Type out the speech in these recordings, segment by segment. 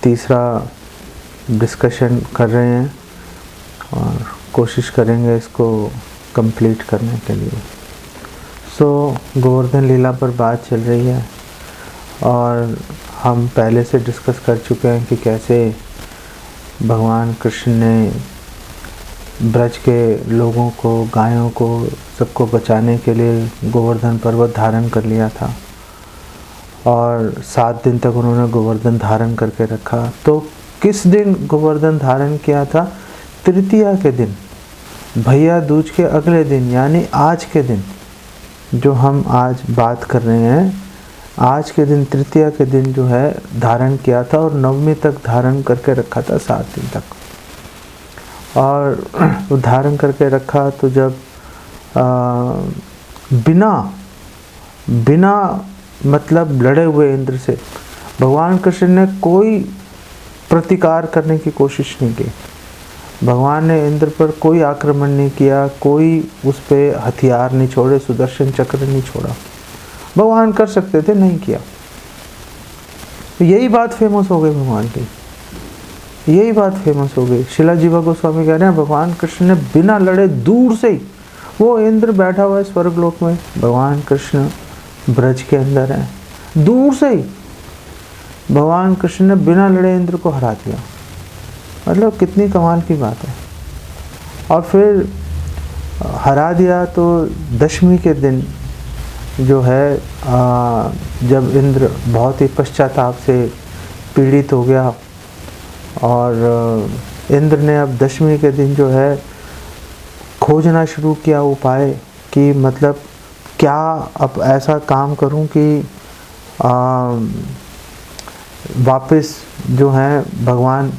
तीसरा डिस्कशन कर रहे हैं और कोशिश करेंगे इसको कंप्लीट करने के लिए। गोवर्धन लीला पर बात चल रही है और हम पहले से डिस्कस कर चुके हैं कि कैसे भगवान कृष्ण ने ब्रज के लोगों को, गायों को, सबको बचाने के लिए गोवर्धन पर्वत धारण कर लिया था और 7 दिन तक उन्होंने गोवर्धन धारण करके रखा। तो किस दिन गोवर्धन धारण किया था? तृतीया के दिन, भैया दूज के अगले दिन, यानी आज के दिन जो हम आज बात कर रहे हैं, आज के दिन तृतीया के दिन जो है धारण किया था और नवमी तक धारण करके रखा था, 7 दिन तक। और धारण करके रखा तो जब बिना मतलब लड़े हुए इंद्र से भगवान कृष्ण ने कोई प्रतिकार करने की कोशिश नहीं की। भगवान ने इंद्र पर कोई आक्रमण नहीं किया, कोई उस पर हथियार नहीं छोड़े, सुदर्शन चक्र नहीं छोड़ा। भगवान कर सकते थे, नहीं किया। तो यही बात फेमस हो गई भगवान की, यही बात फेमस हो गई। शिला जीवा गोस्वामी कह रहे हैं भगवान कृष्ण ने बिना लड़े दूर से ही, वो इंद्र बैठा हुआ है स्वर्गलोक में, भगवान कृष्ण ब्रज के अंदर है, दूर से ही भगवान कृष्ण ने बिना लड़े इंद्र को हरा दिया। मतलब कितनी कमाल की बात है। और फिर हरा दिया तो दशमी के दिन जो है जब इंद्र बहुत ही पश्चाताप से पीड़ित हो गया और इंद्र ने अब दशमी के दिन जो है खोजना शुरू किया उपाय कि मतलब क्या अब ऐसा काम करूं कि वापस जो है भगवान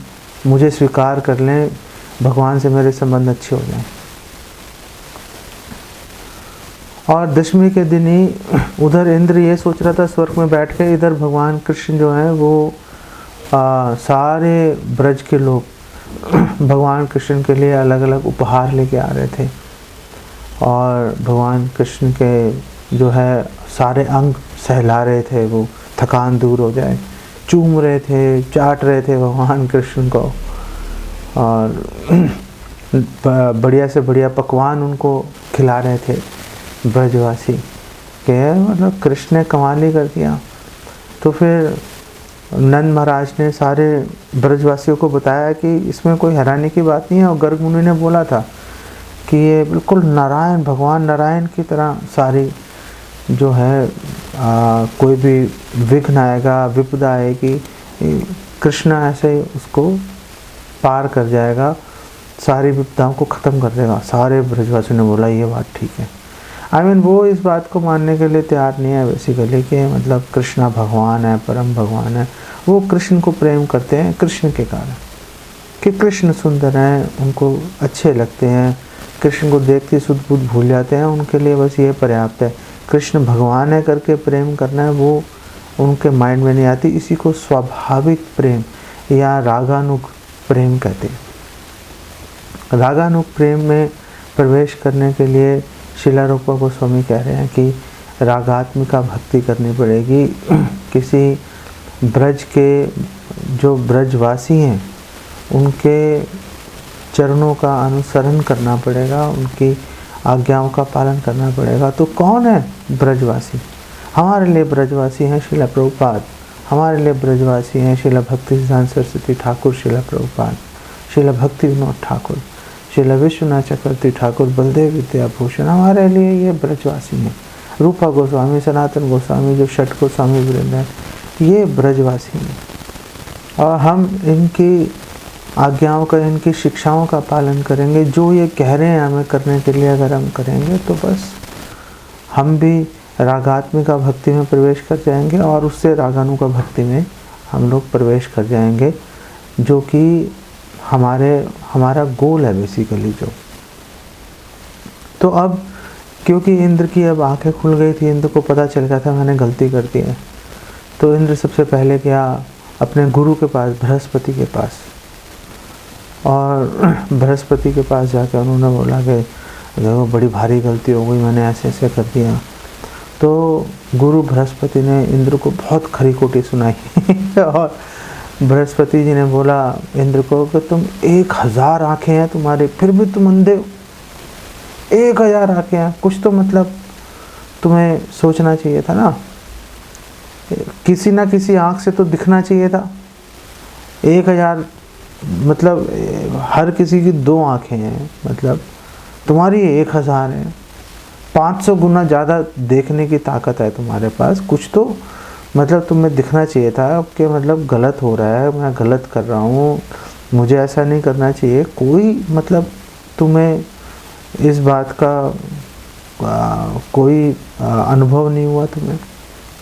मुझे स्वीकार कर लें, भगवान से मेरे संबंध अच्छे हो जाएं। और दशमी के दिन ही उधर इंद्र ये सोच रहा था स्वर्ग में बैठ के, इधर भगवान कृष्ण जो है वो सारे ब्रज के लोग भगवान कृष्ण के लिए अलग अलग उपहार लेके आ रहे थे और भगवान कृष्ण के जो है सारे अंग सहला रहे थे, वो थकान दूर हो जाए, चूम रहे थे, चाट रहे थे भगवान कृष्ण को और बढ़िया से बढ़िया पकवान उनको खिला रहे थे ब्रजवासी के। मतलब कृष्ण ने कमाल ही कर दिया। तो फिर नंद महाराज ने सारे ब्रजवासियों को बताया कि इसमें कोई हैरानी की बात नहीं है और गर्ग मुनि ने बोला था कि ये बिल्कुल नारायण, भगवान नारायण की तरह सारी जो है कोई भी विघ्न आएगा, विपदा आएगी, कृष्ण ऐसे उसको पार कर जाएगा, सारी विपदाओं को ख़त्म कर देगा। सारे ब्रजवासियों ने बोला ये बात ठीक है। वो इस बात को मानने के लिए तैयार नहीं है बेसिकली कि मतलब कृष्णा भगवान है, परम भगवान है। वो कृष्ण को प्रेम करते हैं कृष्ण के कारण, कि कृष्ण सुंदर हैं, उनको अच्छे लगते हैं, कृष्ण को देखते सुध बुध भूल जाते हैं, उनके लिए बस ये पर्याप्त है। कृष्ण भगवान है करके प्रेम करना है वो उनके माइंड में नहीं आती। इसी को स्वाभाविक प्रेम या रागानुग प्रेम कहते हैं। रागानुग प्रेम में प्रवेश करने के लिए शिला रूपा गोस्वामी कह रहे हैं कि रागात्मिका भक्ति करनी पड़ेगी। किसी ब्रज के जो ब्रजवासी हैं उनके चरणों का अनुसरण करना पड़ेगा, उनकी आज्ञाओं का पालन करना पड़ेगा। तो कौन है ब्रजवासी? हमारे लिए ब्रजवासी हैं शिला प्रभुपाद, हमारे लिए ब्रजवासी हैं शिला भक्ति सिद्धांत सरस्वती ठाकुर, शिला प्रभुपाद, शिला भक्ति विनोद ठाकुर, शिला विश्वनाथ चक्रवर्ती ठाकुर, बलदेव विद्याभूषण, हमारे लिए ये ब्रजवासी हैं। रूपा गोस्वामी, सनातन गोस्वामी, जो षट गोस्वामी वृंद हैं, ये ब्रजवासी हैं और हम इनकी आज्ञाओं का, इनकी शिक्षाओं का पालन करेंगे। जो ये कह रहे हैं हमें करने के लिए अगर हम करेंगे तो बस हम भी रागात्मिका भक्ति में प्रवेश कर जाएंगे और उससे रागानुगा भक्ति में हम लोग प्रवेश कर जाएंगे, जो कि हमारा गोल है बेसिकली जो। तो अब क्योंकि इंद्र की अब आंखें खुल गई थी, इंद्र को पता चल गया था मैंने गलती कर दी है, तो इंद्र सबसे पहले गया अपने गुरु के पास, बृहस्पति के पास, और बृहस्पति के पास जाकर उन्होंने बोला कि देखो बड़ी भारी गलती हो गई, मैंने ऐसे ऐसे कर दिया। तो गुरु बृहस्पति ने इंद्र को बहुत खरी खोटी सुनाई और बृहस्पति जी ने बोला इंद्र को कि तुम 1000 आंखें हैं तुम्हारे, फिर भी तुम अंधे हो। 1000 आंखें हैं, कुछ तो मतलब तुम्हें सोचना चाहिए था ना, किसी ना किसी आंख से तो दिखना चाहिए था। 1000 मतलब हर किसी की 2 आंखें हैं, मतलब तुम्हारी 1000 है, 500 गुना ज़्यादा देखने की ताकत है तुम्हारे पास। कुछ तो मतलब तुम्हें दिखना चाहिए था कि मतलब गलत हो रहा है, मैं गलत कर रहा हूँ, मुझे ऐसा नहीं करना चाहिए। कोई मतलब तुम्हें इस बात का कोई अनुभव नहीं हुआ तुम्हें,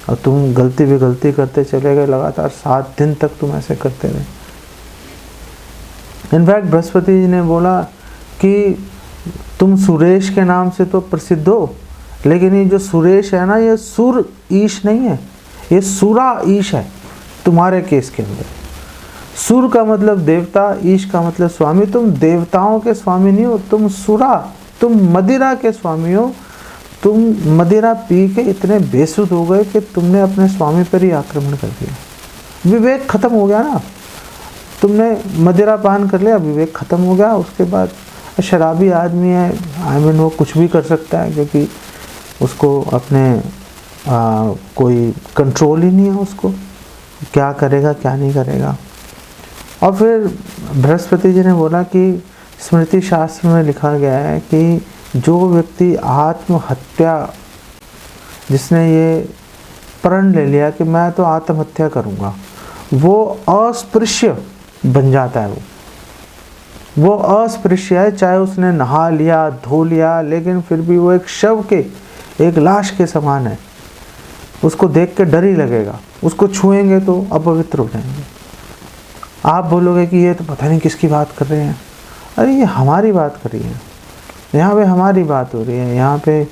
और तुम गलती भी गलती करते चले गए। लगातार 7 दिन तक तुम ऐसे करते रहे। इनफैक्ट बृहस्पति जी ने बोला कि तुम सुरेश के नाम से तो प्रसिद्ध हो, लेकिन ये जो सुरेश है ना, ये सुर ईश नहीं है, ये सुरा ईश है तुम्हारे केस के अंदर। सुर का मतलब देवता, ईश का मतलब स्वामी। तुम देवताओं के स्वामी नहीं हो, तुम सुरा, तुम मदिरा के स्वामी हो। तुम मदिरा पी के इतने बेसुध हो गए कि तुमने अपने स्वामी पर ही आक्रमण कर दिया। विवेक खत्म हो गया ना, तुमने मदिरा पान कर लिया, विवेक खत्म हो गया। उसके बाद शराबी आदमी है, वो कुछ भी कर सकता है, क्योंकि उसको अपने कोई कंट्रोल ही नहीं है, उसको क्या करेगा क्या नहीं करेगा। और फिर बृहस्पति जी ने बोला कि स्मृति शास्त्र में लिखा गया है कि जो व्यक्ति आत्महत्या, जिसने ये प्रण ले लिया कि मैं तो आत्महत्या करूँगा, वो अस्पृश्य बन जाता है। वो अस्पृश्य है, चाहे उसने नहा लिया धो लिया, लेकिन फिर भी वो एक शव के, एक लाश के समान है। उसको देख के डर ही लगेगा, उसको छुएंगे तो अपवित्र हो जाएंगे। आप बोलोगे कि ये तो पता नहीं किसकी बात कर रहे हैं। अरे ये हमारी बात कर रही है, यहाँ पे हमारी बात हो रही है। यहाँ पे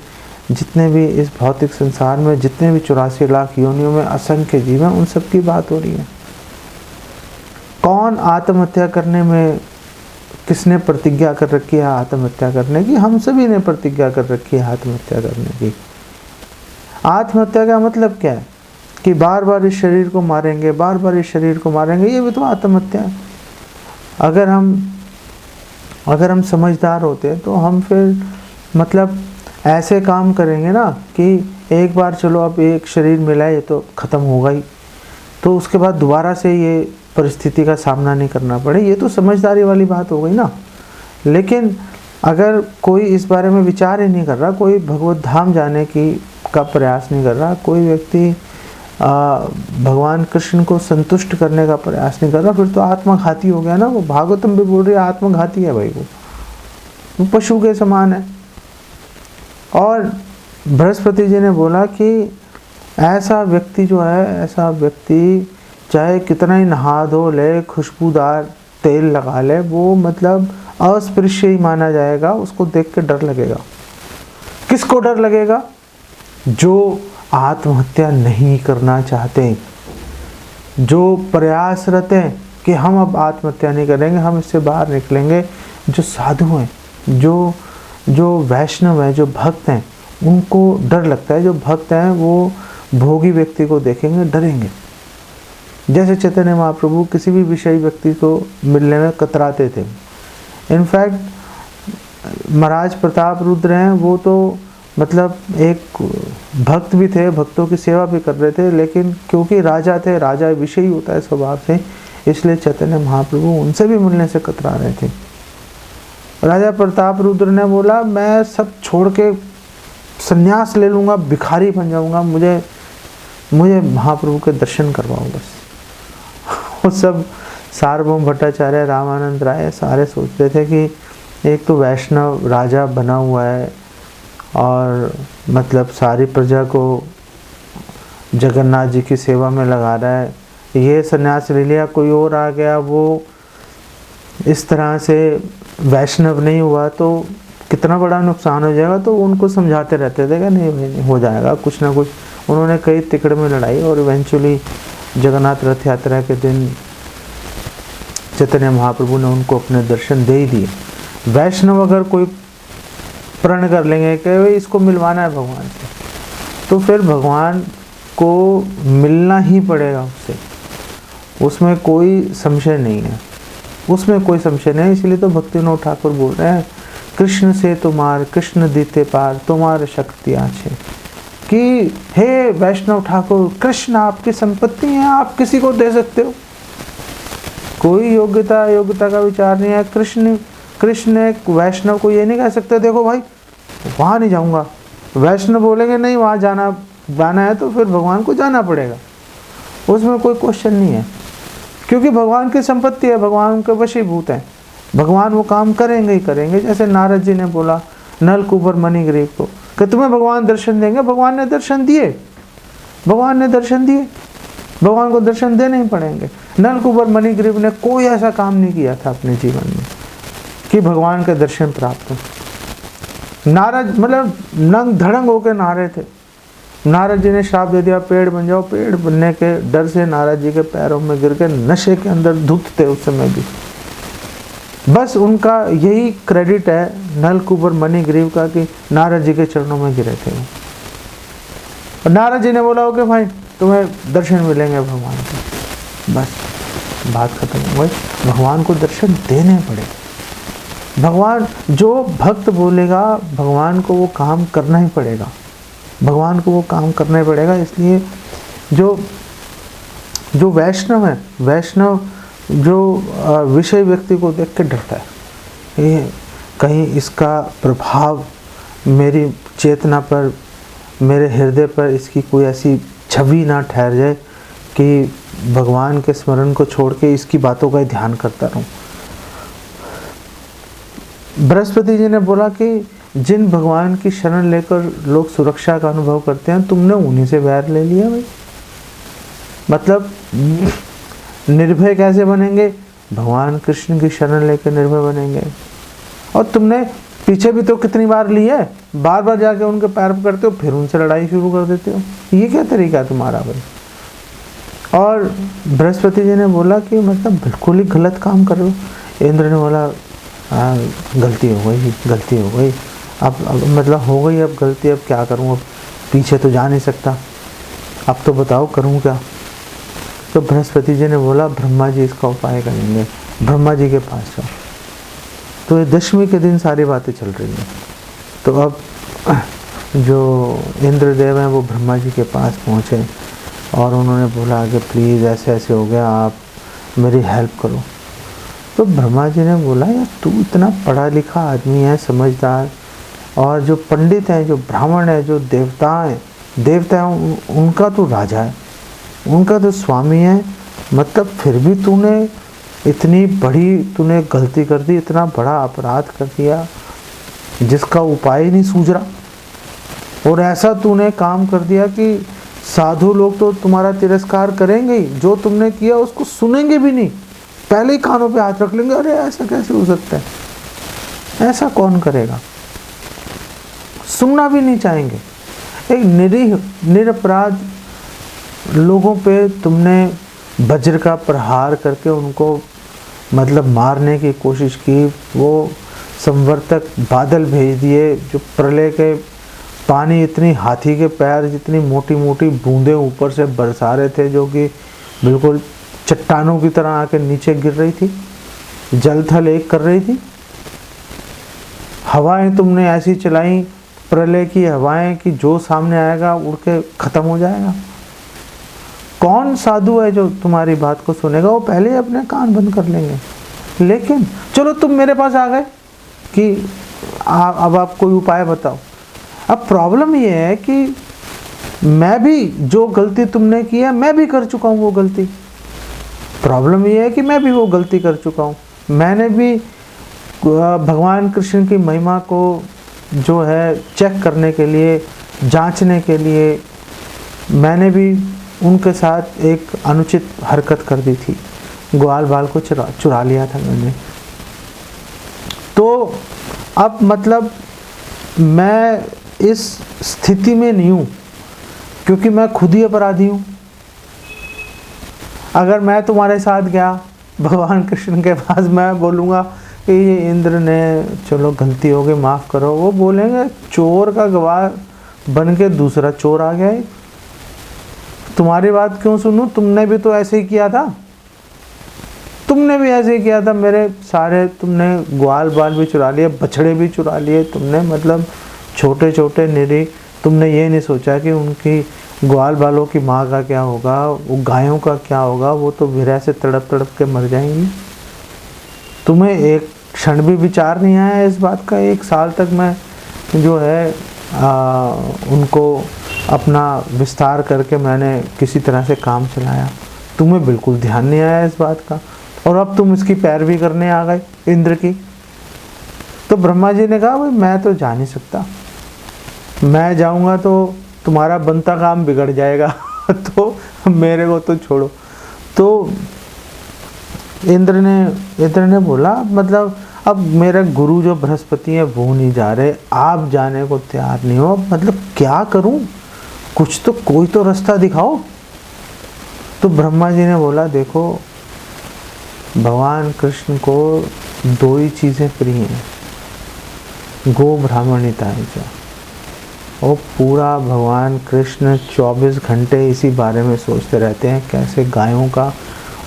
जितने भी इस भौतिक संसार में जितने भी 84 लाख योनियों में असंख्य जीव हैं, उन सब की बात हो रही है। कौन आत्महत्या करने में, किसने प्रतिज्ञा कर रखी है आत्महत्या करने की? हम सभी ने प्रतिज्ञा कर रखी है आत्महत्या करने की। आत्महत्या का मतलब क्या है कि बार बार इस शरीर को मारेंगे, बार बार इस शरीर को मारेंगे, ये भी तो आत्महत्या है। अगर हम समझदार होते तो हम फिर मतलब ऐसे काम करेंगे ना कि एक बार चलो अब एक शरीर मिला है, ये तो ख़त्म होगा ही, तो उसके बाद दोबारा से ये परिस्थिति का सामना नहीं करना पड़े। ये तो समझदारी वाली बात हो गई ना। लेकिन अगर कोई इस बारे में विचार ही नहीं कर रहा, कोई भगवत धाम जाने का प्रयास नहीं कर रहा, कोई व्यक्ति भगवान कृष्ण को संतुष्ट करने का प्रयास नहीं कर रहा, फिर तो आत्मघाती हो गया ना। वो भागवतम भी बोल रही है आत्मघाती है भाई, वो पशु के समान है। और बृहस्पति जी ने बोला कि ऐसा व्यक्ति जो है, ऐसा व्यक्ति चाहे कितना ही नहा धो ले, खुशबूदार तेल लगा ले, वो मतलब अस्पृश्य ही माना जाएगा। उसको देख के डर लगेगा। किसको डर लगेगा? जो आत्महत्या नहीं करना चाहते, जो प्रयासरत हैं कि हम अब आत्महत्या नहीं करेंगे, हम इससे बाहर निकलेंगे। जो साधु हैं, जो वैष्णव हैं, जो भक्त हैं, उनको डर लगता है। जो भक्त हैं वो भोगी व्यक्ति को देखेंगे, डरेंगे। जैसे चैतन्य महाप्रभु किसी भी विषयी व्यक्ति को मिलने में कतराते थे। इनफैक्ट महाराज प्रताप रुद्र हैं, वो तो मतलब एक भक्त भी थे, भक्तों की सेवा भी कर रहे थे, लेकिन क्योंकि राजा थे, राजा विषयी होता है स्वभाव से, इसलिए चैतन्य महाप्रभु उनसे भी मिलने से कतरा रहे थे। राजा प्रताप रुद्र ने बोला मैं सब छोड़ के संन्यास ले लूँगा, भिखारी बन जाऊँगा, मुझे महाप्रभु के दर्शन करवाओ बस। वो सब सार्वभौम भट्टाचार्य, रामानंद राय सारे सोचते थे कि एक तो वैष्णव राजा बना हुआ है और मतलब सारी प्रजा को जगन्नाथ जी की सेवा में लगा रहा है, ये संन्यास ले लिया, कोई और आ गया वो इस तरह से वैष्णव नहीं हुआ तो कितना बड़ा नुकसान हो जाएगा। तो उनको समझाते रहते थे कि नहीं भाई हो जाएगा कुछ ना कुछ। उन्होंने कई तिकड़ में लड़ाई और इवेंचुअली जगन्नाथ रथ यात्रा के दिन चैतन्य महाप्रभु ने उनको अपने दर्शन दे ही दिए। वैष्णव अगर कोई प्रण कर लेंगे कि भाई इसको मिलवाना है भगवान से, तो फिर भगवान को मिलना ही पड़ेगा उससे। उसमें कोई संशय नहीं है, उसमें कोई संशय नहीं। इसलिए तो भक्तिविनोद ठाकुर बोल रहे हैं, कृष्ण से तुम्हार कृष्ण दीते पार, तुम्हारे शक्ति आछे। कि हे वैष्णव ठाकुर, कृष्ण आपकी संपत्ति है, आप किसी को दे सकते हो, कोई योग्यता का विचार नहीं है। कृष्ण एक वैष्णव को ये नहीं कह सकते देखो भाई वहाँ नहीं जाऊँगा, वैष्णव बोलेंगे नहीं वहाँ जाना है तो फिर भगवान को जाना पड़ेगा, उसमें कोई क्वेश्चन नहीं है, क्योंकि भगवान की संपत्ति है, भगवान उनके वशीभूत हैं, भगवान वो काम करेंगे ही करेंगे। जैसे नारद जी ने बोला नलकूबर मणिग्रीव को कि तुम्हें भगवान दर्शन देंगे, भगवान ने दर्शन दिए, भगवान को दर्शन देने ही पड़ेंगे। नलकूबर मणिग्रीव ने कोई ऐसा काम नहीं किया था अपने जीवन में कि भगवान के दर्शन प्राप्त हो। नारद मतलब नंग धड़ंग होकर नहा रहे थे, नारद जी ने श्राप दे दिया पेड़ बन जाओ, पेड़ बनने के डर से नारद जी के पैरों में गिर के नशे के अंदर धुत थे उस समय भी। बस उनका यही क्रेडिट है नलकूबर मणिग्रीव का कि नारद जी के चरणों में गिरे थे। और नारद जी ने बोला ओके भाई तुम्हें दर्शन मिलेंगे भगवान के, बस बात खत्म हो गई। भगवान को दर्शन देने पड़े, भगवान जो भक्त बोलेगा भगवान को वो काम करना ही पड़ेगा, भगवान को वो काम करना ही पड़ेगा। इसलिए जो वैष्णव है, वैष्णव जो विषय व्यक्ति को देख के डरता है, ये कहीं इसका प्रभाव मेरी चेतना पर, मेरे हृदय पर इसकी कोई ऐसी छवि ना ठहर जाए कि भगवान के स्मरण को छोड़ के इसकी बातों का ही ध्यान करता रहूं। बृहस्पति जी ने बोला कि जिन भगवान की शरण लेकर लोग सुरक्षा का अनुभव करते हैं, तुमने उन्हीं से बैर ले लिया भाई। मतलब निर्भय कैसे बनेंगे? भगवान कृष्ण की शरण लेकर निर्भय बनेंगे। और तुमने पीछे भी तो कितनी बार ली है, बार बार जाके उनके पैर पकड़ते हो, फिर उनसे लड़ाई शुरू कर देते हो, ये क्या तरीका है तुम्हारा भाई? और बृहस्पति जी ने बोला कि मतलब बिल्कुल ही गलत काम कर रहे हो। इंद्र ने बोला गलती हो गई, अब मतलब हो गई अब गलती, अब क्या करूं, अब पीछे तो जा नहीं सकता, अब तो बताओ करूं क्या? तो बृहस्पति जी ने बोला ब्रह्मा जी इसका उपाय करेंगे, ब्रह्मा जी के पास जाओ। तो ये दशमी के दिन सारी बातें चल रही हैं। तो अब जो इंद्रदेव हैं वो ब्रह्मा जी के पास पहुँचे और उन्होंने बोला कि प्लीज़ ऐसे ऐसे हो गया, आप मेरी हेल्प करो। तो ब्रह्मा जी ने बोला यार तू इतना पढ़ा लिखा आदमी है, समझदार, और जो पंडित हैं, जो ब्राह्मण है, जो देवता हैं उनका तो राजा है, उनका तो स्वामी है, मतलब फिर भी तूने इतनी बड़ी गलती कर दी, इतना बड़ा अपराध कर दिया जिसका उपाय ही नहीं सूझ रहा, और ऐसा तूने काम कर दिया कि साधु लोग तो तुम्हारा तिरस्कार करेंगे ही, जो तुमने किया उसको सुनेंगे भी नहीं, पहले ही कानों पे हाथ रख लेंगे, अरे ऐसा कैसे हो सकता है, ऐसा कौन करेगा, सुनना भी नहीं चाहेंगे। एक निरपराध लोगों पे तुमने वज्र का प्रहार करके उनको मतलब मारने की कोशिश की, वो संवर्तक बादल भेज दिए जो प्रलय के पानी इतनी हाथी के पैर जितनी मोटी मोटी बूंदें ऊपर से बरसा रहे थे, जो कि बिल्कुल चट्टानों की तरह आके नीचे गिर रही थी, जल थल एक कर रही थी। हवाएं तुमने ऐसी चलाई, प्रलय की हवाएं कि जो सामने आएगा उड़ के खत्म हो जाएगा। कौन साधु है जो तुम्हारी बात को सुनेगा? वो पहले ही अपने कान बंद कर लेंगे। लेकिन चलो तुम मेरे पास आ गए कि अब आप कोई उपाय बताओ। अब प्रॉब्लम ये है कि मैं भी जो गलती तुमने की है मैं भी कर चुका हूँ वो गलती। प्रॉब्लम ये है कि मैं भी वो गलती कर चुका हूँ। मैंने भी भगवान कृष्ण की महिमा को जो है चेक करने के लिए, जांचने के लिए, मैंने भी उनके साथ एक अनुचित हरकत कर दी थी, ग्वाल बाल को चुरा लिया था मैंने। तो अब मतलब मैं इस स्थिति में नहीं हूँ क्योंकि मैं खुद ही अपराधी हूँ। अगर मैं तुम्हारे साथ गया भगवान कृष्ण के पास, मैं बोलूँगा कि ये इंद्र ने चलो गलती हो गई माफ़ करो, वो बोलेंगे चोर का गवाह बन के दूसरा चोर आ गया है, तुम्हारी बात क्यों सुनूं, तुमने भी तो ऐसे ही किया था, तुमने भी ऐसे ही किया था, मेरे सारे तुमने ग्वाल बाल भी चुरा लिए, बछड़े भी चुरा लिए तुमने, मतलब छोटे छोटे निरी। तुमने ये नहीं सोचा कि उनकी ग्वाल बालों की माँ का क्या होगा, वो गायों का क्या होगा, वो तो विरह से तड़प तड़प के मर जाएंगी। तुम्हें एक क्षण भी विचार नहीं आया इस बात का। 1 साल तक मैं जो है उनको अपना विस्तार करके मैंने किसी तरह से काम चलाया, तुम्हें बिल्कुल ध्यान नहीं आया इस बात का, और अब तुम इसकी पैरवी करने आ गए इंद्र की। तो ब्रह्मा जी ने कहा भाई मैं तो जा नहीं सकता, मैं जाऊंगा तो तुम्हारा बनता काम बिगड़ जाएगा तो मेरे को तो छोड़ो। तो इंद्र ने बोला मतलब अब मेरे गुरु जो बृहस्पति हैं वो नहीं जा रहे, आप जाने को तैयार नहीं हो, मतलब क्या करूं, कुछ तो कोई तो रास्ता दिखाओ। तो ब्रह्मा जी ने बोला देखो भगवान कृष्ण को 2 ही चीज़ें प्रिय हैं, गो ब्राह्मणिताय च। और पूरा भगवान कृष्ण 24 घंटे इसी बारे में सोचते रहते हैं कैसे गायों का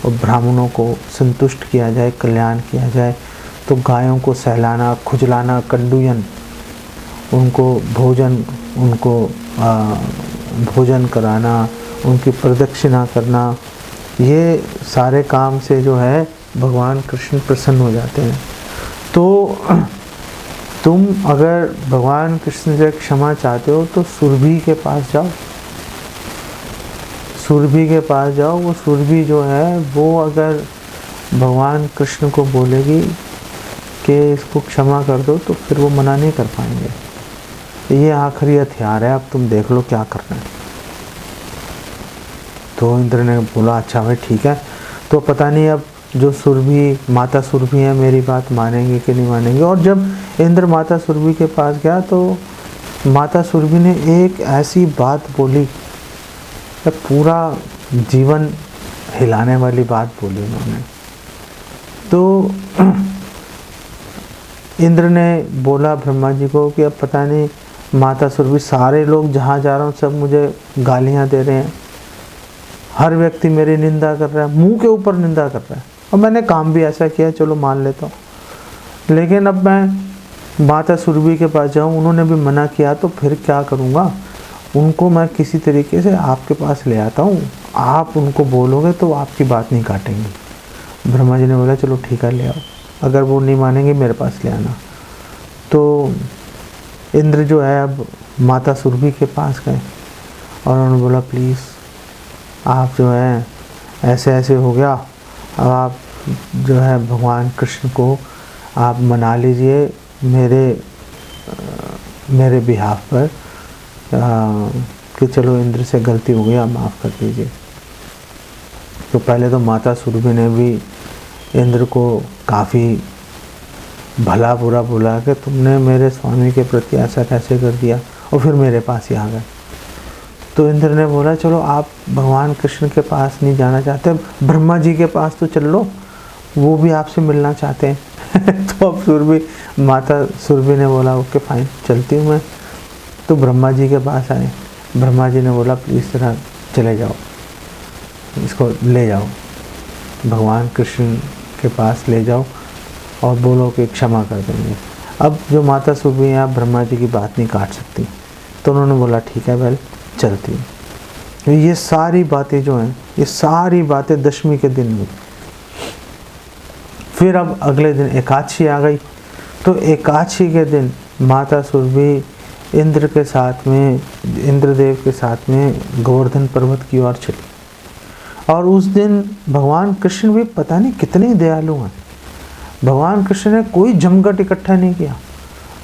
और ब्राह्मणों को संतुष्ट किया जाए, कल्याण किया जाए। तो गायों को सहलाना, खुजलाना, कंडूयन, उनको भोजन कराना, उनकी प्रदक्षिणा करना, ये सारे काम से जो है भगवान कृष्ण प्रसन्न हो जाते हैं। तो तुम अगर भगवान कृष्ण से क्षमा चाहते हो तो सुरभि के पास जाओ, सुरभि के पास जाओ। वो सुरभि जो है वो अगर भगवान कृष्ण को बोलेगी कि इसको क्षमा कर दो तो फिर वो मना नहीं कर पाएंगे। ये आखिरी हथियार है, अब तुम देख लो क्या करना है। तो इंद्र ने बोला अच्छा भाई ठीक है। तो पता नहीं अब जो सुरभि माता सुरभि है मेरी बात मानेंगे कि नहीं मानेंगे। और जब इंद्र माता सुरभि के पास गया तो माता सुरभि ने एक ऐसी बात बोली, पूरा जीवन हिलाने वाली बात बोली उन्होंने। तो इंद्र ने बोला ब्रह्मा जी को कि अब पता नहीं माता सुरभि, सारे लोग जहाँ जा रहा हूँ सब मुझे गालियाँ दे रहे हैं, हर व्यक्ति मेरी निंदा कर रहा है, मुंह के ऊपर निंदा कर रहा है, और मैंने काम भी ऐसा किया, चलो मान लेता हूँ। लेकिन अब मैं माता सुरभि के पास जाऊँ, उन्होंने भी मना किया, तो फिर क्या करूँगा। उनको मैं किसी तरीके से आपके पास ले आता हूँ, आप उनको बोलोगे तो आपकी बात नहीं काटेंगे। ब्रह्मा जी ने बोला चलो ठीक है ले आओ, अगर वो नहीं मानेंगे मेरे पास ले आना। तो इंद्र जो है अब माता सुरभि के पास गए और उन्होंने बोला प्लीज़ आप जो है ऐसे ऐसे हो गया, अब आप जो है भगवान कृष्ण को आप मना लीजिए मेरे बिहाफ पर कि चलो इंद्र से गलती हो गई, आप माफ़ कर दीजिए। तो पहले तो माता सुरभि ने भी इंद्र को काफ़ी भला बुरा बोला कि तुमने मेरे स्वामी के प्रति ऐसा कैसे कर दिया, और फिर मेरे पास ही आ गए। तो इंद्र ने बोला चलो आप भगवान कृष्ण के पास नहीं जाना चाहते, ब्रह्मा जी के पास तो चल लो, वो भी आपसे मिलना चाहते हैं। तो अब माता सुरभि ने बोला ओके फाइन चलती हूँ मैं। तो ब्रह्मा जी के पास आए, ब्रह्मा जी ने बोला प्लीज़ जरा चले जाओ, इसको ले जाओ भगवान कृष्ण के पास ले जाओ और बोलो कि क्षमा कर देंगे। अब जो माता सुरभि हैं आप ब्रह्मा जी की बात नहीं काट सकती, तो उन्होंने बोला ठीक है वेल चलती हूँ। तो ये सारी बातें जो हैं, ये सारी बातें दशमी के दिन हुई। फिर अब अगले दिन एकादशी आ गई। तो एकादशी के दिन माता सुरभि इंद्र के साथ में, इंद्रदेव के साथ में गोवर्धन पर्वत की ओर चली। और उस दिन भगवान कृष्ण भी पता नहीं कितने दयालु हैं। भगवान कृष्ण ने कोई जमघट इकट्ठा नहीं किया,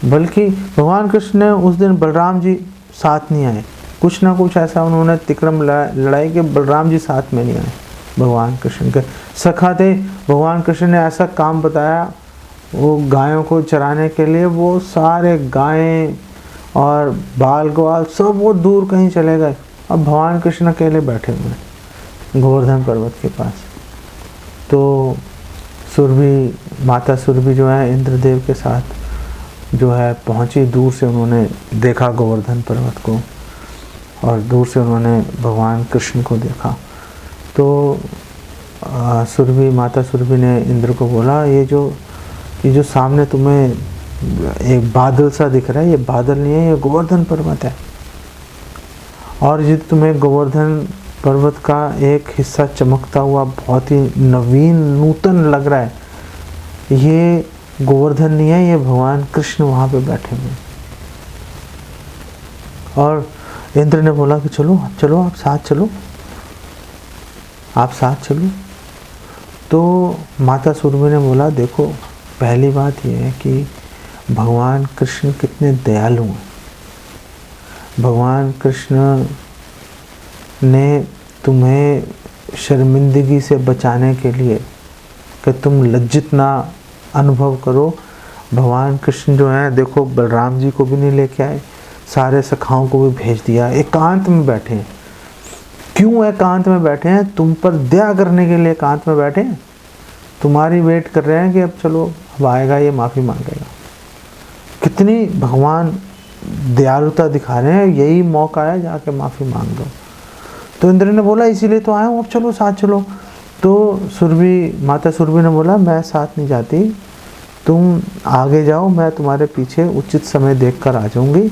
बल्कि भगवान कृष्ण ने उस दिन बलराम जी साथ नहीं आए। कुछ ना कुछ ऐसा उन्होंने तिक्रम लड़ाई कि बलराम जी साथ में नहीं आए। भगवान कृष्ण के सखा थे। भगवान कृष्ण ने ऐसा काम बताया, वो गायों को चराने के लिए वो सारे गायें और बाल ग्वाल सब वो दूर कहीं चले गए। अब भगवान कृष्ण अकेले बैठे हुए हैं गोवर्धन पर्वत के पास। तो सुरभि, माता सुरभि जो है इंद्रदेव के साथ जो है पहुंची। दूर से उन्होंने देखा गोवर्धन पर्वत को और दूर से उन्होंने भगवान कृष्ण को देखा। तो सुरभि, माता सुरभि ने इंद्र को बोला, ये जो सामने तुम्हें एक बादल सा दिख रहा है, ये बादल नहीं है, ये गोवर्धन पर्वत है। और ये तुम्हें गोवर्धन पर्वत का एक हिस्सा चमकता हुआ बहुत ही नवीन नूतन लग रहा है, ये गोवर्धन नहीं है, ये भगवान कृष्ण वहाँ पे बैठे हुए। और इंद्र ने बोला कि चलो चलो, आप साथ चलो, आप साथ चलो। तो माता सुरभि ने बोला, देखो पहली बात यह है कि भगवान कृष्ण कितने दयालु हैं। भगवान कृष्ण ने तुम्हें शर्मिंदगी से बचाने के लिए, कि तुम लज्जित ना अनुभव करो, भगवान कृष्ण जो है, देखो बलराम जी को भी नहीं लेके आए, सारे सखाओं को भी भेज दिया, एकांत में बैठे हैं। क्यों एकांत में बैठे हैं? तुम पर दया करने के लिए एकांत में बैठे हैं, तुम्हारी वेट कर रहे हैं कि अब चलो, अब आएगा, ये माफ़ी मांगेगा। कितनी भगवान दयालुता दिखा रहे हैं, यही मौका है, जाके माफ़ी मांग दो। तो इंद्र ने बोला, इसीलिए तो आया हूँ, अब चलो साथ चलो। तो सुरभि, माता सुरभि ने बोला, मैं साथ नहीं जाती, तुम आगे जाओ, मैं तुम्हारे पीछे उचित समय देख कर आ जाऊँगी।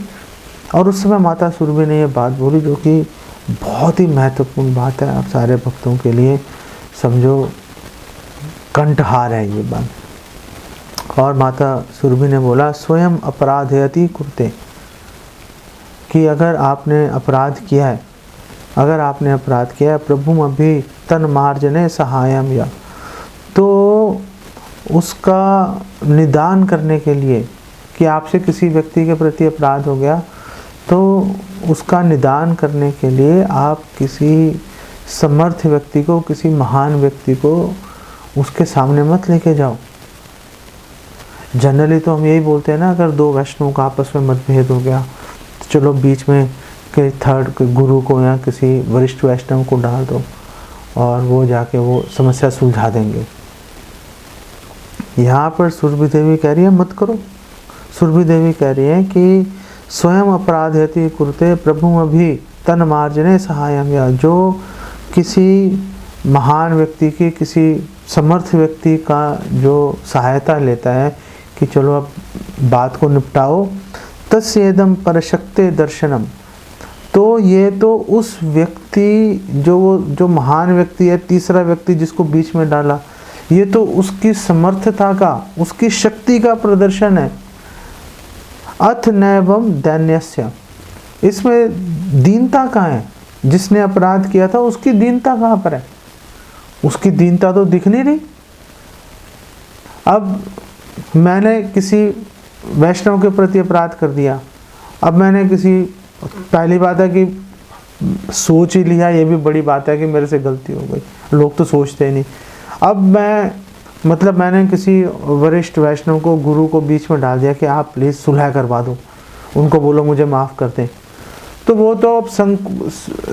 और उस समय माता सुरभि ने ये बात बोली, जो कि बहुत ही महत्वपूर्ण बात है, आप सारे भक्तों के लिए समझो कंठहार है ये बात। और माता सुरभि ने बोला, स्वयं अपराधयति कुरुते, कि अगर आपने अपराध किया है, अगर आपने अपराध किया है, प्रभुम अभी तन मार्जने सहायम या, तो उसका निदान करने के लिए, कि आपसे किसी व्यक्ति के प्रति अपराध हो गया, तो उसका निदान करने के लिए आप किसी समर्थ व्यक्ति को, किसी महान व्यक्ति को उसके सामने मत लेके जाओ। जनरली तो हम यही बोलते हैं ना, अगर दो वैष्णव का आपस में मतभेद हो गया, तो चलो बीच में के थर्ड गुरु को या किसी वरिष्ठ वैष्णव को डाल दो, और वो जाके वो समस्या सुलझा देंगे। यहाँ पर सुरभि देवी कह रही है, मत करो। सुरभि देवी कह रही है कि स्वयं अपराधयति कुरुते प्रभु अभी तन मार्जने सहायम या, जो किसी महान व्यक्ति की, किसी समर्थ व्यक्ति का जो सहायता लेता है कि चलो अब बात को निपटाओ, तस्येदम परशक्ते दर्शनम, तो ये तो उस व्यक्ति जो महान व्यक्ति है, तीसरा व्यक्ति जिसको बीच में डाला, ये तो उसकी समर्थता का, उसकी शक्ति का प्रदर्शन है। अथ नैवम दैन्यस्य, इसमें दीनता कहाँ है? जिसने अपराध किया था उसकी दीनता कहाँ पर है? उसकी दीनता तो दिख नहीं रही। अब मैंने किसी वैष्णव के प्रति अपराध कर दिया, अब मैंने किसी, पहली बात है कि सोच ही लिया, ये भी बड़ी बात है कि मेरे से गलती हो गई, लोग तो सोचते ही नहीं। अब मैंने किसी वरिष्ठ वैष्णव को, गुरु को बीच में डाल दिया कि आप प्लीज़ सुलह करवा दो, उनको बोलो मुझे माफ़ कर दें। तो वो तो अब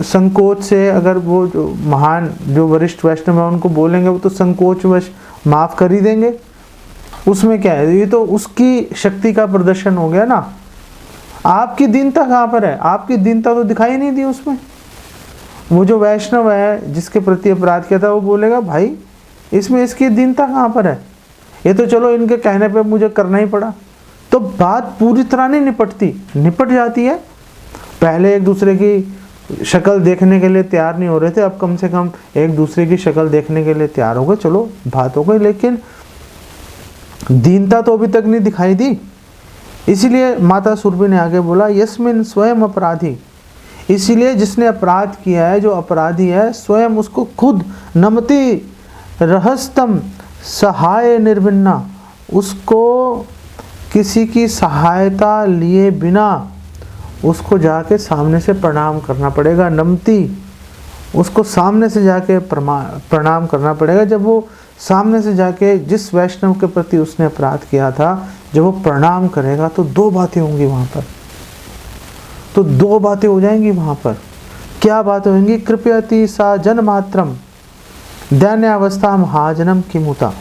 संकोच से, अगर वो जो महान, जो वरिष्ठ वैष्णव है उनको बोलेंगे, वो तो संकोचवश माफ़ कर ही देंगे, उसमें क्या है? ये तो उसकी शक्ति का प्रदर्शन हो गया ना। आपकी दीनता कहाँ पर है? आपकी दीनता तो दिखाई नहीं दी उसमें। वो जो वैष्णव है जिसके प्रति अपराध किया था, वो बोलेगा भाई इसमें इसकी दीनता कहाँ पर है? ये तो चलो इनके कहने पे मुझे करना ही पड़ा। तो बात पूरी तरह नहीं निपटती, निपट जाती है। पहले एक दूसरे की शक्ल देखने के लिए तैयार नहीं हो रहे थे, अब कम से कम एक दूसरे की शक्ल देखने के लिए तैयार हो गए, चलो बात हो गई, लेकिन दीनता तो अभी तक नहीं दिखाई दी। इसीलिए माता सुरभि ने आगे बोला, यस्मिन स्वयं अपराधी, इसीलिए जिसने अपराध किया है, जो अपराधी है, स्वयं उसको खुद नमति रहस्तम सहाय निर्विन्ना, उसको किसी की सहायता लिए बिना उसको जाके सामने से प्रणाम करना पड़ेगा। नमती, उसको सामने से जाके प्रणाम करना पड़ेगा। जब वो सामने से जाके जिस वैष्णव के प्रति उसने अपराध किया था, जब वो प्रणाम करेगा तो दो बातें होंगी वहाँ पर, तो दो बातें हो जाएंगी वहाँ पर। क्या बातें होंगी? कृपयति सा जन मात्रम दैन्यावस्था महाजनम किमुता।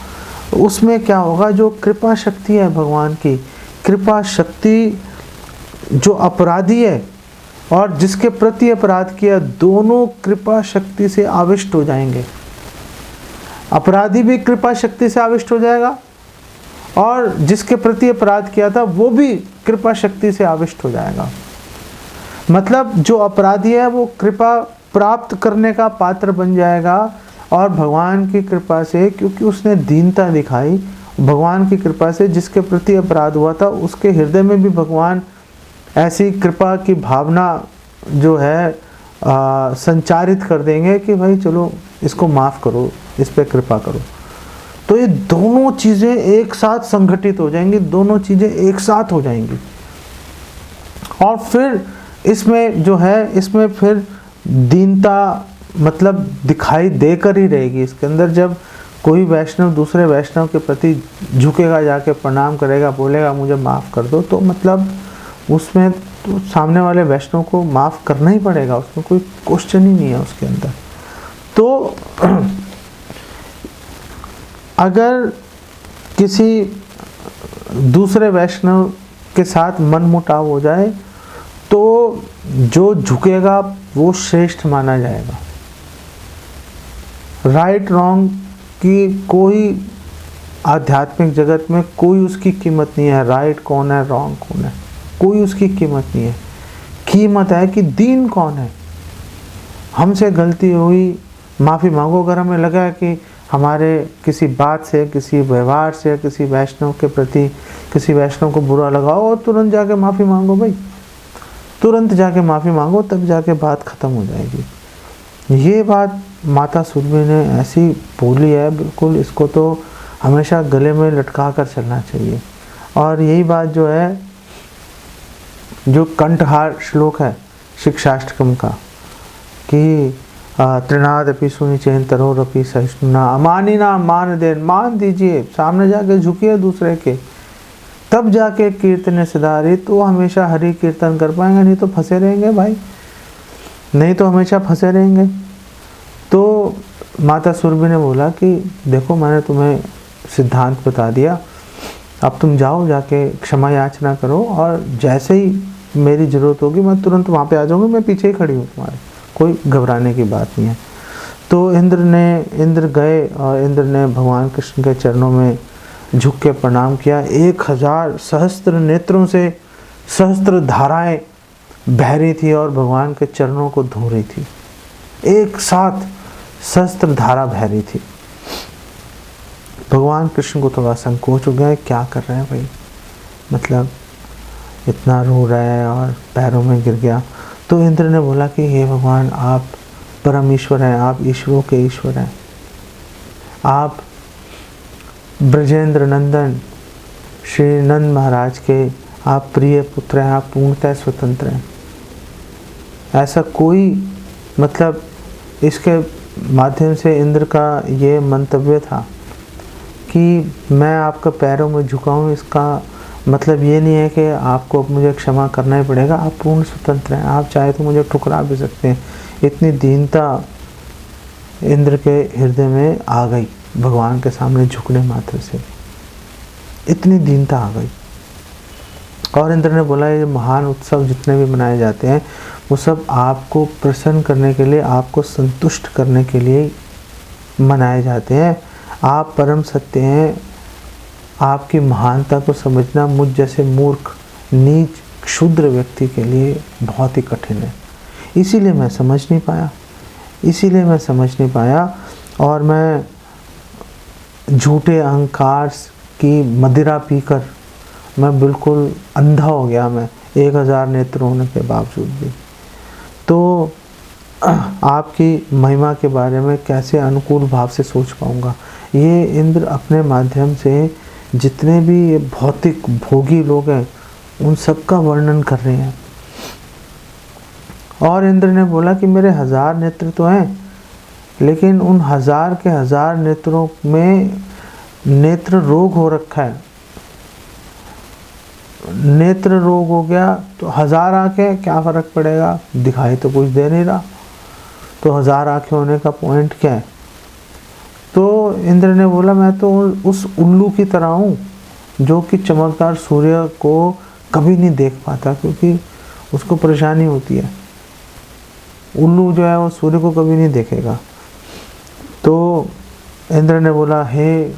उसमें क्या होगा? जो कृपा शक्ति है भगवान की, कृपा शक्ति जो अपराधी है और जिसके प्रति अपराध किया, दोनों कृपा शक्ति से आविष्ट हो जाएंगे। अपराधी भी कृपा शक्ति से आविष्ट हो जाएगा और जिसके प्रति अपराध किया था वो भी कृपा शक्ति से आविष्ट हो जाएगा। मतलब जो अपराधी है वो कृपा प्राप्त करने का पात्र बन जाएगा और भगवान की कृपा से, क्योंकि उसने दीनता दिखाई, भगवान की कृपा से जिसके प्रति अपराध हुआ था उसके हृदय में भी भगवान ऐसी कृपा की भावना जो है संचारित कर देंगे कि भाई चलो इसको माफ़ करो, इस पे कृपा करो। तो ये दोनों चीज़ें एक साथ संगठित हो जाएंगी, दोनों चीज़ें एक साथ हो जाएंगी। और फिर इसमें जो है, इसमें फिर दीनता मतलब दिखाई देकर ही रहेगी इसके अंदर। जब कोई वैष्णव दूसरे वैष्णव के प्रति झुकेगा, जाके प्रणाम करेगा, बोलेगा मुझे माफ़ कर दो, तो मतलब उसमें तो सामने वाले वैष्णव को माफ़ करना ही पड़ेगा, उसमें कोई क्वेश्चन ही नहीं है उसके अंदर। तो अगर किसी दूसरे वैष्णव के साथ मनमुटाव हो जाए तो जो झुकेगा वो श्रेष्ठ माना जाएगा। राइट रॉन्ग की कोई आध्यात्मिक जगत में कोई उसकी कीमत नहीं है, राइट कौन है रॉन्ग कौन है, कोई उसकी कीमत नहीं है। कीमत है कि दीन कौन है। हमसे गलती हुई, माफ़ी मांगो। अगर हमें लगा कि हमारे किसी बात से, किसी व्यवहार से, किसी वैष्णव के प्रति, किसी वैष्णव को बुरा लगा हो, तुरंत जाके माफ़ी मांगो भाई, तुरंत जाके माफ़ी मांगो, तब जाके बात ख़त्म हो जाएगी। ये बात माता सुरभि ने ऐसी बोली है, बिल्कुल इसको तो हमेशा गले में लटका कर चलना चाहिए। और यही बात जो है, जो कंठहार श्लोक है शिक्षाष्टकम का कि त्रिनादपि सुनिचेन तरोरपि सहिष्णुना अमानिना मान देन, मान दीजिए, सामने जाके झुकिए दूसरे के, तब जाके कीर्तन सिधारी। तो हमेशा हरि कीर्तन कर पाएंगे, नहीं तो फंसे रहेंगे भाई, नहीं तो हमेशा फंसे रहेंगे। तो माता सुरभि ने बोला कि देखो मैंने तुम्हें सिद्धांत बता दिया, अब तुम जाओ, जाके क्षमा याचना करो, और जैसे ही मेरी ज़रूरत होगी मैं तुरंत वहाँ पे आ जाऊँगी, मैं पीछे ही खड़ी हूँ तुम्हारे, कोई घबराने की बात नहीं है। तो इंद्र गए और इंद्र ने भगवान कृष्ण के चरणों में झुक के प्रणाम किया। 1000 सहस्त्र नेत्रों से सहस्त्र धाराएं बह रही थी और भगवान के चरणों को धो रही थी, एक साथ सहस्त्र धारा बह रही थी। भगवान कृष्ण को थोड़ा संकोच हो गया, क्या कर रहे हैं भाई, मतलब इतना रो रहा है और पैरों में गिर गया। तो इंद्र ने बोला कि हे भगवान, आप परम ईश्वर हैं, आप ईश्वरों के ईश्वर हैं, आप ब्रजेंद्र नंदन श्री नंद महाराज के आप प्रिय पुत्र हैं, आप पूर्णतः स्वतंत्र हैं। ऐसा कोई, मतलब इसके माध्यम से इंद्र का ये मंतव्य था कि मैं आपका पैरों में झुका हूँ, इसका मतलब ये नहीं है कि आपको मुझे क्षमा करना ही पड़ेगा, आप पूर्ण स्वतंत्र हैं, आप चाहे तो मुझे ठुकरा भी सकते हैं। इतनी दीनता इंद्र के हृदय में आ गई, भगवान के सामने झुकने मात्र से इतनी दीनता आ गई। और इंद्र ने बोला ये महान उत्सव जितने भी मनाए जाते हैं वो सब आपको प्रसन्न करने के लिए, आपको संतुष्ट करने के लिए मनाए जाते हैं। आप परम सत्य हैं, आपकी महानता को समझना मुझ जैसे मूर्ख, नीच, क्षुद्र व्यक्ति के लिए बहुत ही कठिन है। इसीलिए मैं समझ नहीं पाया और मैं झूठे अहंकार की मदिरा पीकर मैं बिल्कुल अंधा हो गया, मैं 1000 नेत्र होने के बावजूद भी। तो आपकी महिमा के बारे में कैसे अनुकूल भाव से सोच पाऊँगा। ये इंद्र अपने माध्यम से जितने भी ये भौतिक भोगी लोग हैं उन सब का वर्णन कर रहे हैं। और इंद्र ने बोला कि मेरे 1000 नेत्र तो हैं, लेकिन उन 1000 के 1000 नेत्रों में नेत्र रोग हो रखा है। नेत्र रोग हो गया तो 1000 आंखें क्या फ़र्क पड़ेगा, दिखाई तो कुछ दे नहीं रहा, तो 1000 आंखें होने का पॉइंट क्या है। तो इंद्र ने बोला मैं तो उस उल्लू की तरह हूँ जो कि चमकदार सूर्य को कभी नहीं देख पाता, क्योंकि उसको परेशानी होती है। उल्लू जो है वो सूर्य को कभी नहीं देखेगा। तो इंद्र ने बोला, हे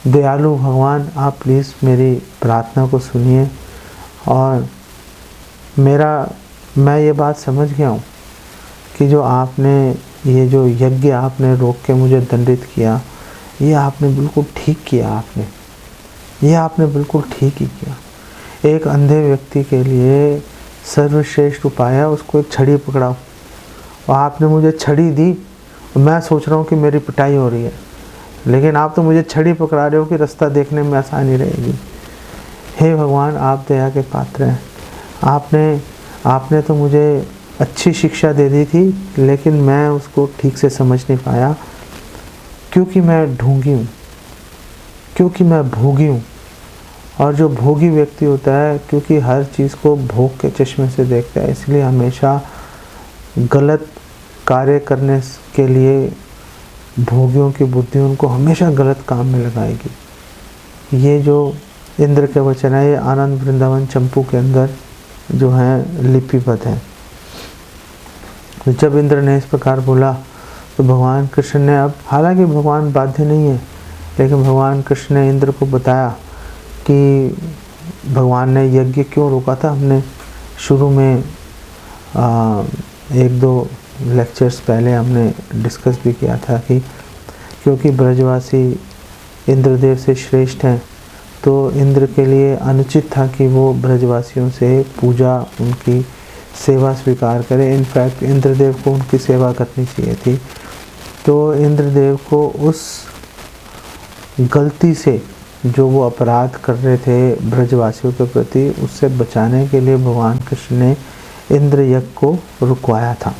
दयालु भगवान, आप प्लीज़ मेरी प्रार्थना को सुनिए, और मैं ये बात समझ गया हूँ कि जो आपने ये जो यज्ञ आपने रोक के मुझे दंडित किया, ये आपने बिल्कुल ठीक किया। ये आपने बिल्कुल ठीक ही किया। एक अंधे व्यक्ति के लिए सर्वश्रेष्ठ उपाय है उसको एक छड़ी पकड़ाओ, और आपने मुझे छड़ी दी, मैं सोच रहा हूँ कि मेरी पिटाई हो रही है, लेकिन आप तो मुझे छड़ी पकड़ा रहे हो कि रास्ता देखने में आसानी रहेगी। हे भगवान, आप दया के पात्र हैं। आपने तो मुझे अच्छी शिक्षा दे दी थी, लेकिन मैं उसको ठीक से समझ नहीं पाया, क्योंकि मैं ढोंगी हूँ, क्योंकि मैं भोगी हूँ। और जो भोगी व्यक्ति होता है, क्योंकि हर चीज़ को भोग के चश्मे से देखता है, इसलिए हमेशा गलत कार्य करने के लिए भोगियों की बुद्धि उनको हमेशा गलत काम में लगाएगी। ये जो इंद्र के वचन है, ये आनंद वृंदावन चंपू के अंदर जो है लिपिबद्ध है। तो जब इंद्र ने इस प्रकार बोला तो भगवान कृष्ण ने, अब हालांकि भगवान बाध्य नहीं है, लेकिन भगवान कृष्ण ने इंद्र को बताया कि भगवान ने यज्ञ क्यों रोका था। हमने शुरू में 1-2 लेक्चर्स पहले हमने डिस्कस भी किया था कि क्योंकि ब्रजवासी इंद्रदेव से श्रेष्ठ हैं, तो इंद्र के लिए अनुचित था कि वो ब्रजवासियों से पूजा, उनकी सेवा स्वीकार करें। इनफैक्ट इंद्रदेव को उनकी सेवा करनी चाहिए थी। तो इंद्रदेव को उस गलती से जो वो अपराध कर रहे थे ब्रजवासियों के प्रति, उससे बचाने के लिए भगवान कृष्ण ने इंद्र यज्ञ को रुकवाया था।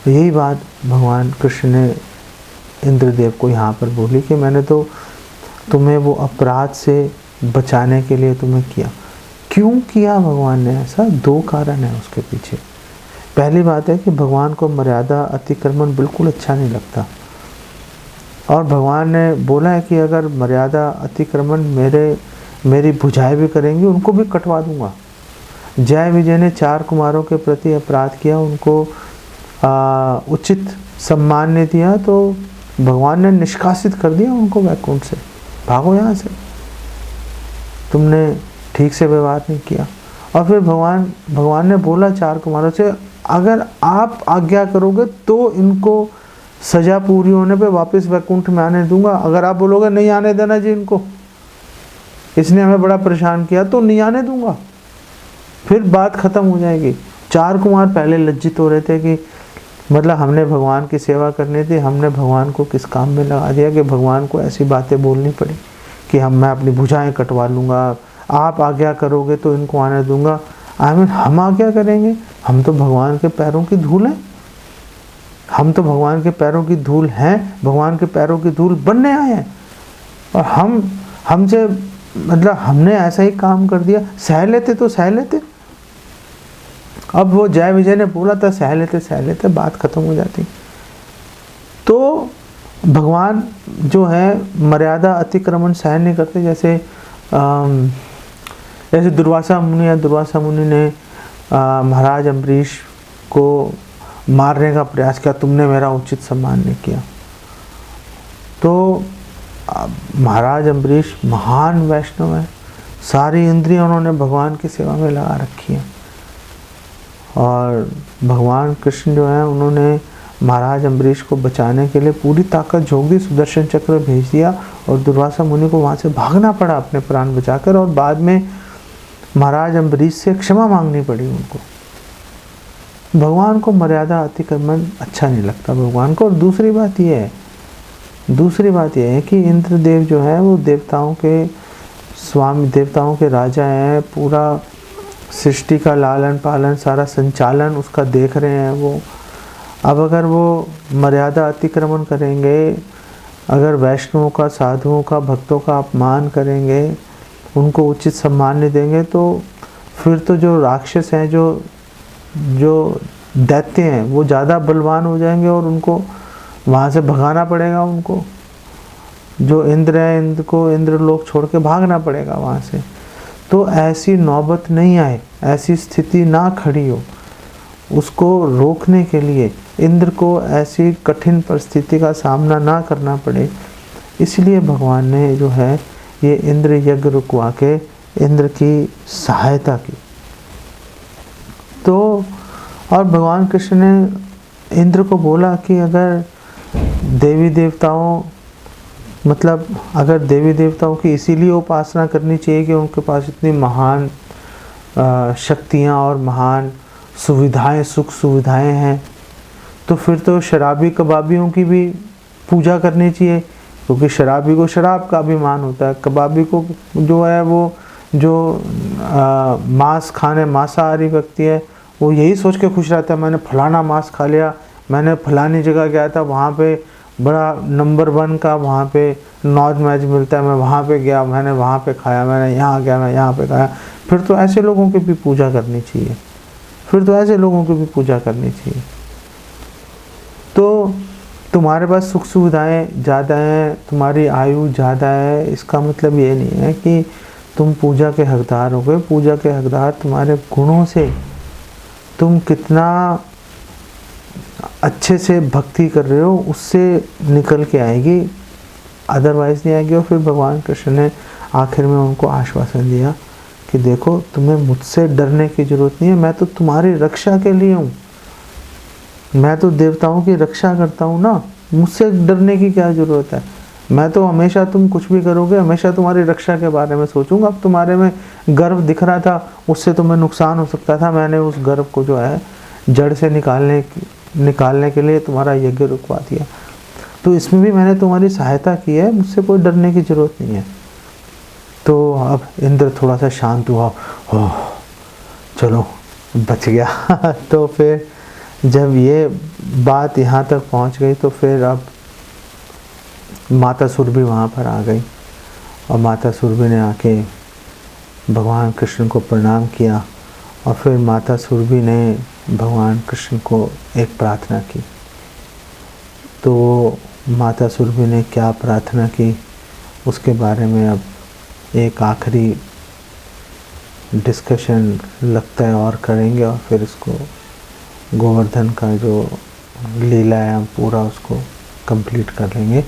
यही बात भगवान कृष्ण ने इंद्रदेव को यहाँ पर बोली कि मैंने तो तुम्हें वो अपराध से बचाने के लिए तुम्हें किया। क्यों किया भगवान ने ऐसा? 2 कारण है उसके पीछे। पहली बात है कि भगवान को मर्यादा अतिक्रमण बिल्कुल अच्छा नहीं लगता, और भगवान ने बोला है कि अगर मर्यादा अतिक्रमण मेरी भुजाएं भी करेंगी, उनको भी कटवा दूंगा। जय विजय ने 4 कुमारों के प्रति अपराध किया, उनको उचित सम्मान नहीं दिया, तो भगवान ने निष्कासित कर दिया उनको वैकुंठ से, भागो यहाँ से, तुमने ठीक से व्यवहार नहीं किया। और फिर भगवान ने बोला 4 कुमारों से, अगर आप आज्ञा करोगे तो इनको सजा पूरी होने पे वापस वैकुंठ में आने दूंगा। अगर आप बोलोगे नहीं आने देना जी इनको, इसने हमें बड़ा परेशान किया, तो नहीं आने दूंगा, फिर बात खत्म हो जाएगी। 4 कुमार पहले लज्जित हो रहे थे कि मतलब हमने भगवान की सेवा करनी थी, हमने भगवान को किस काम में लगा दिया कि भगवान को ऐसी बातें बोलनी पड़ी कि मैं अपनी भुजाएं कटवा लूँगा, आप आज्ञा करोगे तो इनको आने दूंगा। हम आज्ञा करेंगे? हम तो भगवान के पैरों की धूल हैं, हम तो भगवान के पैरों की धूल हैं, भगवान के पैरों की धूल बनने आए हैं, और हमसे मतलब हमने ऐसा ही काम कर दिया। सह लेते तो सह लेते, अब वो जय विजय ने बोला था सह लेते, बात खत्म हो जाती। तो भगवान जो है मर्यादा अतिक्रमण सहन नहीं करते। जैसे दुर्वासा मुनि है, दुर्वासा मुनि ने महाराज अम्बरीश को मारने का प्रयास किया, तुमने मेरा उचित सम्मान नहीं किया। तो महाराज अम्बरीश महान वैष्णव है, सारी इंद्रियां उन्होंने भगवान की सेवा में लगा रखी हैं, और भगवान कृष्ण जो है उन्होंने महाराज अम्बरीश को बचाने के लिए पूरी ताकत झोंक, सुदर्शन चक्र भेज दिया, और दुर्वासा मुनि को वहाँ से भागना पड़ा अपने प्राण बचाकर, और बाद में महाराज अम्बरीश से क्षमा मांगनी पड़ी उनको। भगवान को मर्यादा अतिक्रमण अच्छा नहीं लगता भगवान को। और दूसरी बात यह है कि इंद्रदेव जो है वो देवताओं के स्वामी, देवताओं के राजा हैं, पूरा सृष्टि का लालन पालन, सारा संचालन उसका देख रहे हैं वो। अब अगर वो मर्यादा अतिक्रमण करेंगे, अगर वैष्णवों का, साधुओं का, भक्तों का अपमान करेंगे, उनको उचित सम्मान नहीं देंगे, तो फिर तो जो राक्षस हैं, जो दैत्य हैं, वो ज़्यादा बलवान हो जाएंगे और उनको वहाँ से भगाना पड़ेगा। उनको जो इंद्र है, इंद्र लोग छोड़ के भागना पड़ेगा वहाँ से। तो ऐसी नौबत नहीं आए, ऐसी स्थिति ना खड़ी हो। उसको रोकने के लिए, इंद्र को ऐसी कठिन परिस्थिति का सामना ना करना पड़े, इसलिए भगवान ने जो है ये इंद्र यज्ञ रुकवा के इंद्र की सहायता की। तो और भगवान कृष्ण ने इंद्र को बोला कि अगर देवी देवताओं अगर देवी देवताओं की इसीलिए उपासना करनी चाहिए कि उनके पास इतनी महान शक्तियाँ और महान सुविधाएं, सुख सुविधाएं हैं, तो फिर तो शराबी कबाबियों की भी पूजा करनी चाहिए, क्योंकि शराबी को शराब का अभिमान होता है, कबाबी को जो है वो जो मांसाहारी व्यक्ति है वो यही सोच के खुश रहता है, मैंने फलाना मांस खा लिया, मैंने फलानी जगह गया था, वहाँ पे बड़ा नंबर 1 का वहाँ पे नॉन वेज मिलता है, मैं वहाँ पे गया, मैंने वहाँ पे खाया, मैंने यहाँ गया, मैं यहाँ पे खाया। फिर तो ऐसे लोगों की भी पूजा करनी चाहिए, तो तुम्हारे पास सुख सुविधाएं ज़्यादा हैं, तुम्हारी आयु ज़्यादा है, इसका मतलब ये नहीं है कि तुम पूजा के हकदार हो गए। पूजा के हकदार तुम्हारे गुणों से, तुम कितना अच्छे से भक्ति कर रहे हो उससे निकल के आएगी, अदरवाइज नहीं आएगी। और फिर भगवान कृष्ण ने आखिर में उनको आश्वासन दिया कि देखो, तुम्हें मुझसे डरने की ज़रूरत नहीं है, मैं तो तुम्हारी रक्षा के लिए हूँ, मैं तो देवताओं की रक्षा करता हूँ ना, मुझसे डरने की क्या ज़रूरत है। मैं तो हमेशा, तुम कुछ भी करोगे, हमेशा तुम्हारी रक्षा के बारे में सोचूंगा। अब तुम्हारे में गर्व दिख रहा था, उससे तुम्हें नुकसान हो सकता था, मैंने उस गर्व को जो है जड़ से निकालने के लिए तुम्हारा यज्ञ रुकवा दिया। तो इसमें भी मैंने तुम्हारी सहायता की है, मुझसे कोई डरने की ज़रूरत नहीं है। तो अब इंद्र थोड़ा सा शांत हुआ, ओह चलो बच गया। तो फिर जब ये बात यहाँ तक पहुँच गई तो फिर अब माता सुरभि वहाँ पर आ गई, और माता सुरभि ने आके भगवान कृष्ण को प्रणाम किया। और फिर माता सुरभि ने भगवान कृष्ण को एक प्रार्थना की। तो माता सुरभि ने क्या प्रार्थना की उसके बारे में अब एक आखिरी डिस्कशन लगता है और करेंगे, और फिर इसको गोवर्धन का जो लीला है हम पूरा उसको कंप्लीट कर लेंगे।